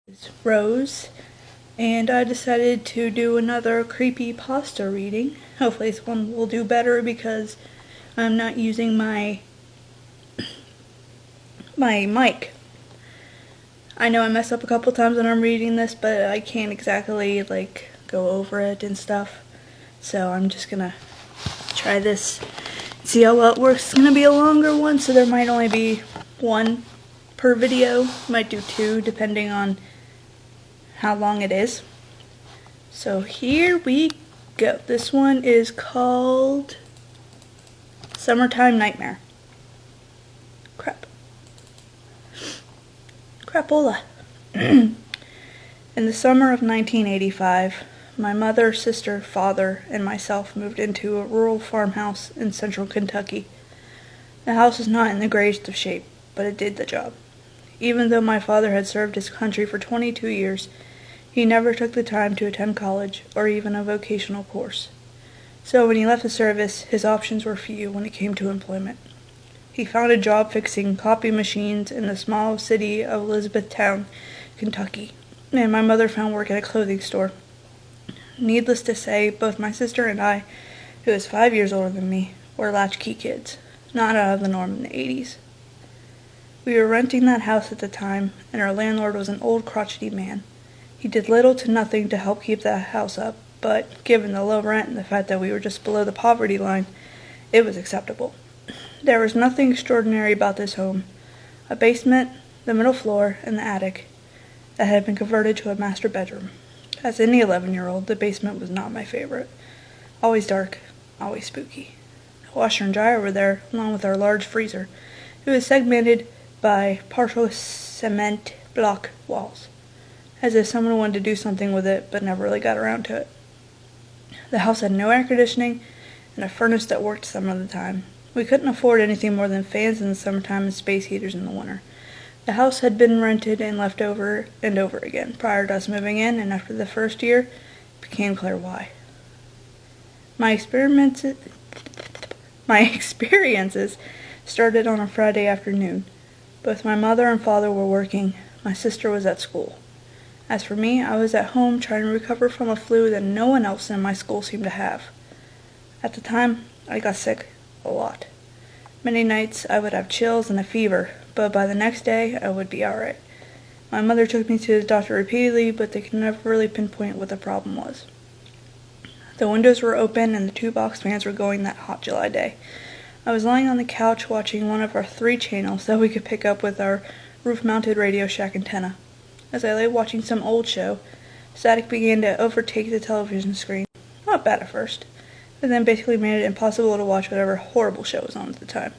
It's Rose, and I decided to do another Creepypasta reading. Hopefully this one will do better because I'm not using my mic. I know I mess up a couple times when I'm reading this, but I can't exactly go over it and stuff. So I'm just gonna try this, see how well it works. It's gonna be a longer one, so there might only be one per video. Might do two depending on how long it is. So here we go. This one is called Summertime Nightmare. Crapola. In the summer of 1985, my mother, sister, father, and myself moved into a rural farmhouse in central Kentucky. The house was not in the greatest of shape, but it did the job. Even though my father had served his country for 22 years, he never took the time to attend college or even a vocational course. So when he left the service, his options were few when it came to employment. He found a job fixing copy machines in the small city of Elizabethtown, Kentucky, and my mother found work at a clothing store. Needless to say, both my sister and I, who is 5 years older than me, were latchkey kids, not out of the norm in the 80s. We were renting that house at the time, and our landlord was an old crotchety man. He did little to nothing to help keep the house up, but given the low rent and the fact that we were just below the poverty line, it was acceptable. There was nothing extraordinary about this home. A basement, the middle floor, and the attic that had been converted to a master bedroom. As any 11-year-old, the basement was not my favorite. Always dark, always spooky. The washer and dryer were there, along with our large freezer. It was segmented by partial cement block walls, as if someone wanted to do something with it but never really got around to it. The house had no air conditioning and a furnace that worked some of the time. We couldn't afford anything more than fans in the summertime and space heaters in the winter. The house had been rented and left over and over again prior to us moving in, and after the first year, it became clear why. My experiences started on a Friday afternoon. Both my mother and father were working. My sister was at school. As for me, I was at home trying to recover from a flu that no one else in my school seemed to have. At the time, I got sick a lot. Many nights I would have chills and a fever, but by the next day I would be alright. My mother took me to the doctor repeatedly, but they could never really pinpoint what the problem was. The windows were open and the 2 box fans were going that hot July day. I was lying on the couch watching one of our 3 channels that we could pick up with our roof-mounted Radio Shack antenna. As I lay watching some old show, static began to overtake the television screen. Not bad at first, but then basically made it impossible to watch whatever horrible show was on at the time.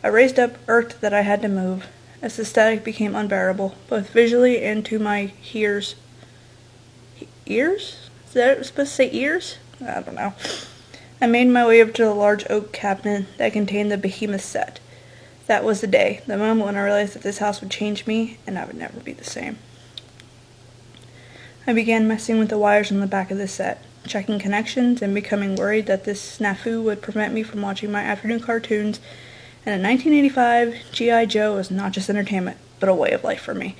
I raised up, irked that I had to move, as the static became unbearable, both visually and to my ears. Ears? Is that supposed to say ears? I don't know. I made my way up to the large oak cabinet that contained the behemoth set. That was the day, the moment when I realized that this house would change me, and I would never be the same. I began messing with the wires on the back of the set, checking connections, and becoming worried that this snafu would prevent me from watching my afternoon cartoons. And in 1985, G.I. Joe was not just entertainment, but a way of life for me.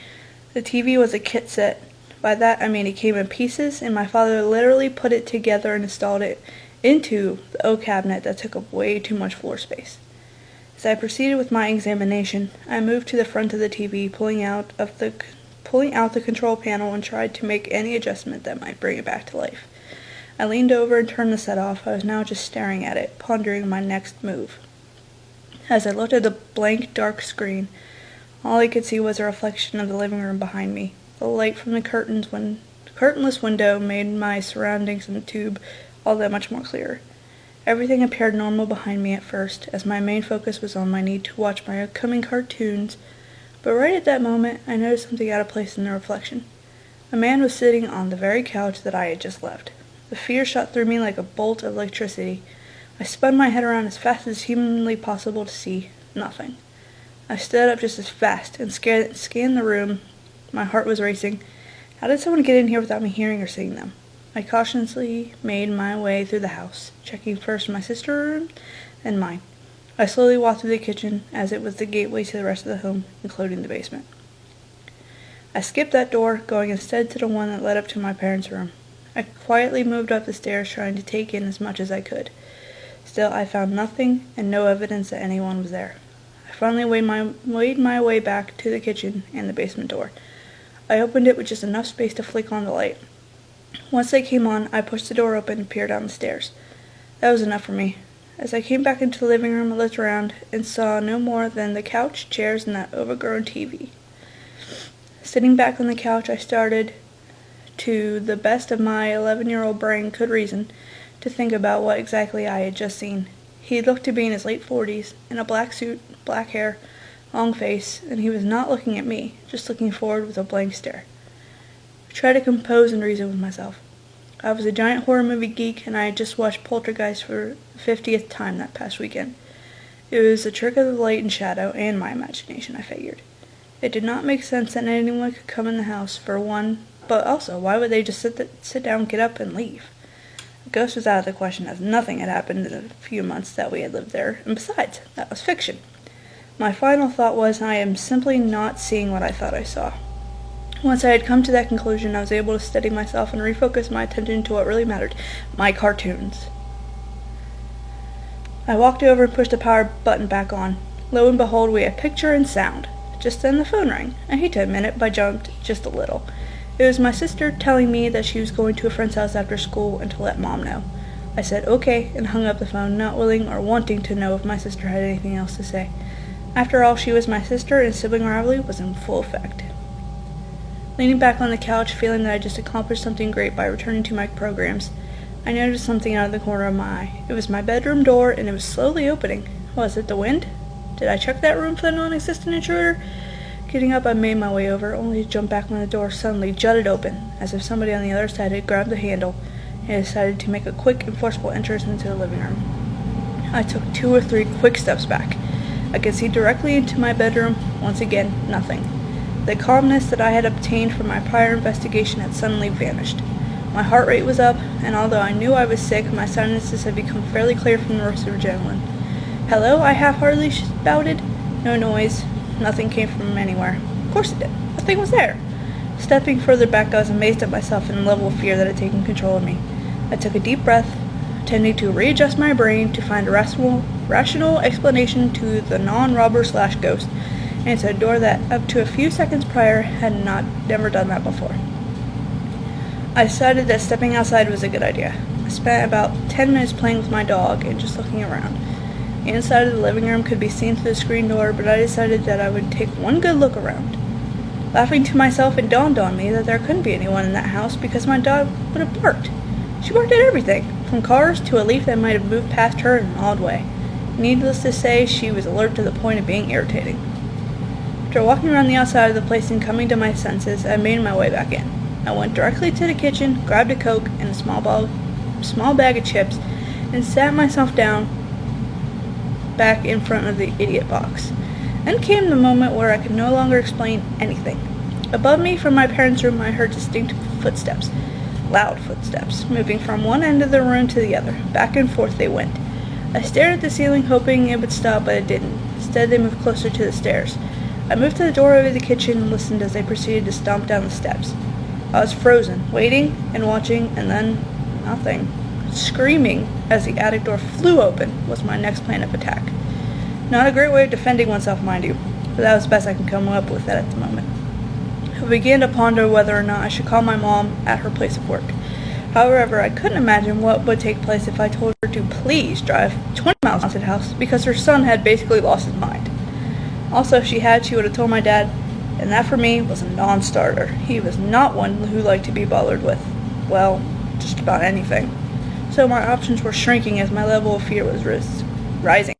The TV was a kit set. By that, I mean it came in pieces, and my father literally put it together and installed it into the oak cabinet that took up way too much floor space. As I proceeded with my examination, I moved to the front of the TV, pulling out the control panel and tried to make any adjustment that might bring it back to life. I leaned over and turned the set off. I was now just staring at it, pondering my next move. As I looked at the blank, dark screen, all I could see was a reflection of the living room behind me. The light from the curtainless window made my surroundings in the tube all that much more clear. Everything appeared normal behind me at first, as my main focus was on my need to watch my upcoming cartoons, but right at that moment, I noticed something out of place in the reflection. A man was sitting on the very couch that I had just left. The fear shot through me like a bolt of electricity. I spun my head around as fast as humanly possible to see nothing. I stood up just as fast and scanned the room. My heart was racing. How did someone get in here without me hearing or seeing them? I cautiously made my way through the house, checking first my sister's room and mine. I slowly walked through the kitchen, as it was the gateway to the rest of the home, including the basement. I skipped that door, going instead to the one that led up to my parents' room. I quietly moved up the stairs, trying to take in as much as I could. Still, I found nothing and no evidence that anyone was there. I finally made my way back to the kitchen and the basement door. I opened it with just enough space to flick on the light. Once they came on, I pushed the door open and peered down the stairs. That was enough for me. As I came back into the living room, I looked around and saw no more than the couch, chairs, and that overgrown TV. Sitting back on the couch, I started, to the best of my 11-year-old brain could reason, to think about what exactly I had just seen. He looked to be in his late 40s, in a black suit, black hair, long face, and he was not looking at me, just looking forward with a blank stare. I tried to compose and reason with myself. I was a giant horror movie geek, and I had just watched Poltergeist for the 50th time that past weekend. It was a trick of the light and shadow, and my imagination, I figured. It did not make sense that anyone could come in the house, for one, but also, why would they just sit down, get up, and leave? A ghost was out of the question, as nothing had happened in the few months that we had lived there, and besides, that was fiction. My final thought was, I am simply not seeing what I thought I saw. Once I had come to that conclusion, I was able to steady myself and refocus my attention to what really mattered, my cartoons. I walked over and pushed the power button back on. Lo and behold, we had picture and sound. Just then the phone rang. I hate to admit it, but I jumped just a little. It was my sister telling me that she was going to a friend's house after school and to let Mom know. I said okay and hung up the phone, not willing or wanting to know if my sister had anything else to say. After all, she was my sister, and sibling rivalry was in full effect. Leaning back on the couch, feeling that I just accomplished something great by returning to my programs, I noticed something out of the corner of my eye. It was my bedroom door, and it was slowly opening. Was it the wind? Did I check that room for the non-existent intruder? Getting up, I made my way over, only to jump back when the door suddenly jutted open, as if somebody on the other side had grabbed the handle and decided to make a quick and forceful entrance into the living room. I took 2 or 3 quick steps back. I could see directly into my bedroom. Once again, nothing. The calmness that I had obtained from my prior investigation had suddenly vanished. My heart rate was up, and although I knew I was sick, my sinuses had become fairly clear from the rush of adrenaline. "Hello?" I half-heartedly shouted. No noise. Nothing came from anywhere. Of course it did. Nothing was there. Stepping further back, I was amazed at myself and the level of fear that had taken control of me. I took a deep breath, attempting to readjust my brain to find a rational explanation to the non-robber/ghost, and it's a door that, up to a few seconds prior, had never done that before. I decided that stepping outside was a good idea. I spent about 10 minutes playing with my dog and just looking around. The inside of the living room could be seen through the screen door, but I decided that I would take one good look around. Laughing to myself, it dawned on me that there couldn't be anyone in that house because my dog would have barked. She barked at everything, from cars to a leaf that might have moved past her in an odd way. Needless to say, she was alert to the point of being irritating. After walking around the outside of the place and coming to my senses, I made my way back in. I went directly to the kitchen, grabbed a Coke and a small bag of chips, and sat myself down back in front of the idiot box. Then came the moment where I could no longer explain anything. Above me from my parents' room, I heard distinct footsteps, loud footsteps, moving from one end of the room to the other. Back and forth they went. I stared at the ceiling, hoping it would stop, but it didn't. Instead, they moved closer to the stairs. I moved to the doorway of the kitchen and listened as they proceeded to stomp down the steps. I was frozen, waiting and watching, and then nothing. Screaming as the attic door flew open was my next plan of attack. Not a great way of defending oneself, mind you, but that was the best I could come up with at the moment. I began to ponder whether or not I should call my mom at her place of work. However, I couldn't imagine what would take place if I told her to please drive 20 miles to the house because her son had basically lost his mind. Also, if she had, she would have told my dad, and that for me was a non-starter. He was not one who liked to be bothered with, well, just about anything. So my options were shrinking as my level of fear was rising.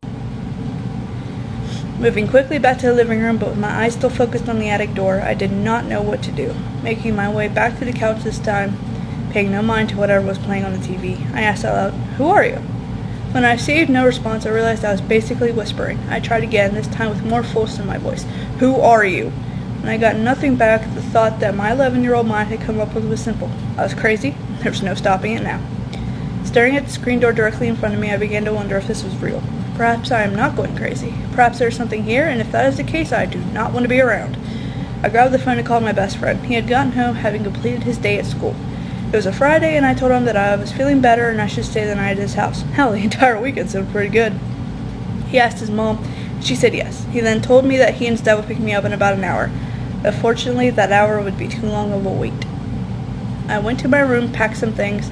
Moving quickly back to the living room, but with my eyes still focused on the attic door, I did not know what to do. Making my way back to the couch this time, paying no mind to whatever was playing on the TV, I asked out loud, "Who are you?" When I received no response, I realized I was basically whispering. I tried again, this time with more force in my voice. "Who are you?" When I got nothing back, the thought that my 11-year-old mind had come up with was simple. I was crazy. There was no stopping it now. Staring at the screen door directly in front of me, I began to wonder if this was real. Perhaps I am not going crazy. Perhaps there is something here, and if that is the case, I do not want to be around. I grabbed the phone and called my best friend. He had gotten home having completed his day at school. It was a Friday, and I told him that I was feeling better and I should stay the night at his house. Hell, the entire weekend sounded pretty good. He asked his mom. She said yes. He then told me that he and his dad would pick me up in about an hour. But fortunately, that hour would be too long of a wait. I went to my room, packed some things,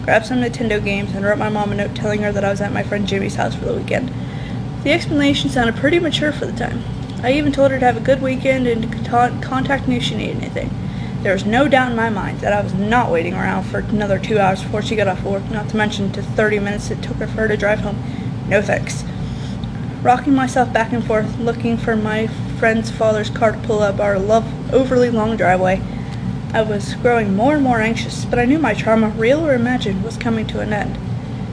grabbed some Nintendo games, and wrote my mom a note telling her that I was at my friend Jimmy's house for the weekend. The explanation sounded pretty mature for the time. I even told her to have a good weekend and to contact me if she needed anything. There was no doubt in my mind that I was not waiting around for another 2 hours before she got off work, not to mention the 30 minutes it took for her to drive home. No thanks. Rocking myself back and forth, looking for my friend's father's car to pull up our overly long driveway, I was growing more and more anxious, but I knew my trauma, real or imagined, was coming to an end.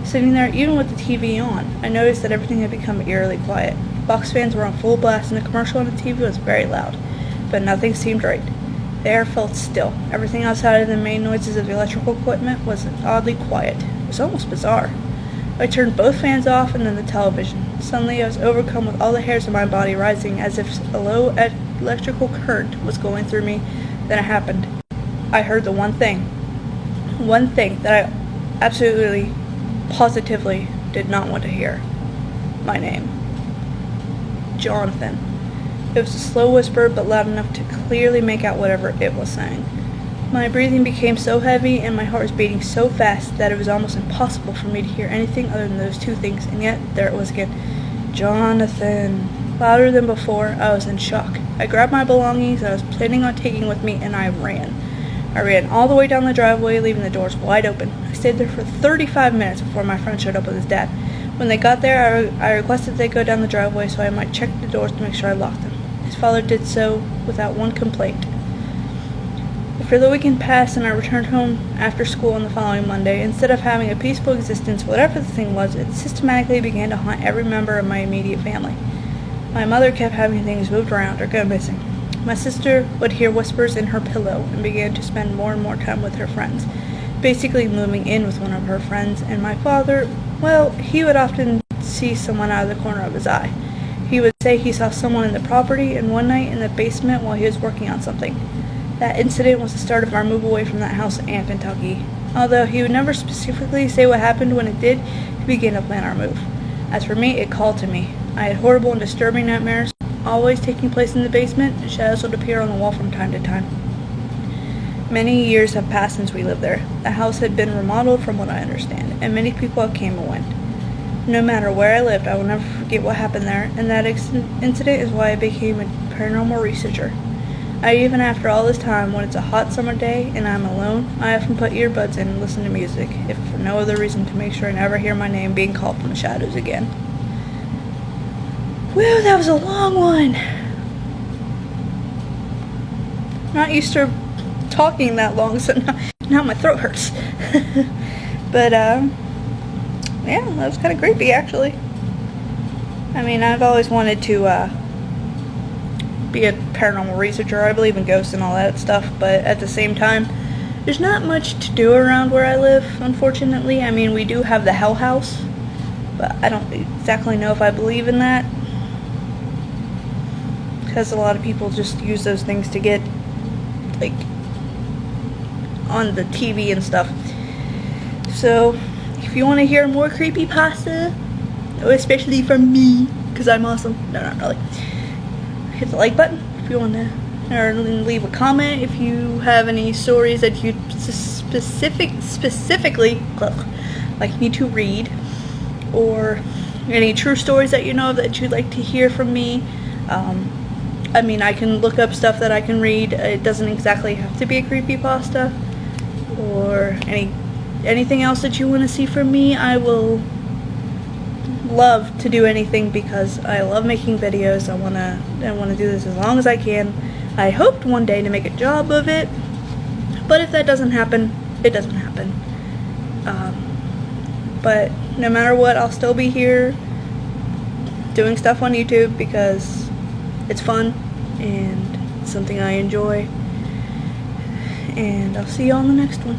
Sitting there, even with the TV on, I noticed that everything had become eerily quiet. Box fans were on full blast, and the commercial on the TV was very loud, but nothing seemed right. The air felt still. Everything outside of the main noises of the electrical equipment was oddly quiet. It was almost bizarre. I turned both fans off and then the television. Suddenly I was overcome with all the hairs of my body rising as if a low electrical current was going through me. Then it happened. I heard the one thing that I absolutely, positively did not want to hear. My name. Jonathan. It was a slow whisper, but loud enough to clearly make out whatever it was saying. My breathing became so heavy and my heart was beating so fast that it was almost impossible for me to hear anything other than those two things, and yet there it was again. Jonathan. Louder than before, I was in shock. I grabbed my belongings I was planning on taking with me, and I ran. I ran all the way down the driveway, leaving the doors wide open. I stayed there for 35 minutes before my friend showed up with his dad. When they got there, I requested they go down the driveway so I might check the doors to make sure I locked them. His father did so without one complaint. After the weekend passed and I returned home after school on the following Monday, instead of having a peaceful existence, whatever the thing was, it systematically began to haunt every member of my immediate family. My mother kept having things moved around or go missing. My sister would hear whispers in her pillow and began to spend more and more time with her friends, basically moving in with one of her friends, and my father, well, he would often see someone out of the corner of his eye. He would say he saw someone in the property and one night in the basement while he was working on something. That incident was the start of our move away from that house and Kentucky. Although he would never specifically say what happened when it did, he began to plan our move. As for me, it called to me. I had horrible and disturbing nightmares, always taking place in the basement, and shadows would appear on the wall from time to time. Many years have passed since we lived there. The house had been remodeled from what I understand, and many people have came and went. No matter where I lived, I will never forget what happened there, and that incident is why I became a paranormal researcher. Even after all this time, when it's a hot summer day and I'm alone, I often put earbuds in and listen to music, if for no other reason to make sure I never hear my name being called from the shadows again. Whew, that was a long one. Not used to talking that long, so now my throat hurts. But, yeah, that was kind of creepy, actually. I mean, I've always wanted to, be a paranormal researcher. I believe in ghosts and all that stuff, but at the same time, there's not much to do around where I live, unfortunately. I mean, we do have the Hell House, but I don't exactly know if I believe in that, because a lot of people just use those things to get, like, on the TV and stuff. So, if you want to hear more creepypasta, especially from me, because I'm awesome. No, not really. Hit the like button if you want to, or leave a comment if you have any stories that you specifically like me to read, or any true stories that you know of that you'd like to hear from me. I mean, I can look up stuff that I can read. It doesn't exactly have to be a creepypasta, or anything else that you want to see from me. I will love to do anything because I love making videos. I wanna do this as long as I can. I hoped one day to make a job of it, but if that doesn't happen, it doesn't happen. But no matter what, I'll still be here doing stuff on YouTube because it's fun and it's something I enjoy. And I'll see you on the next one.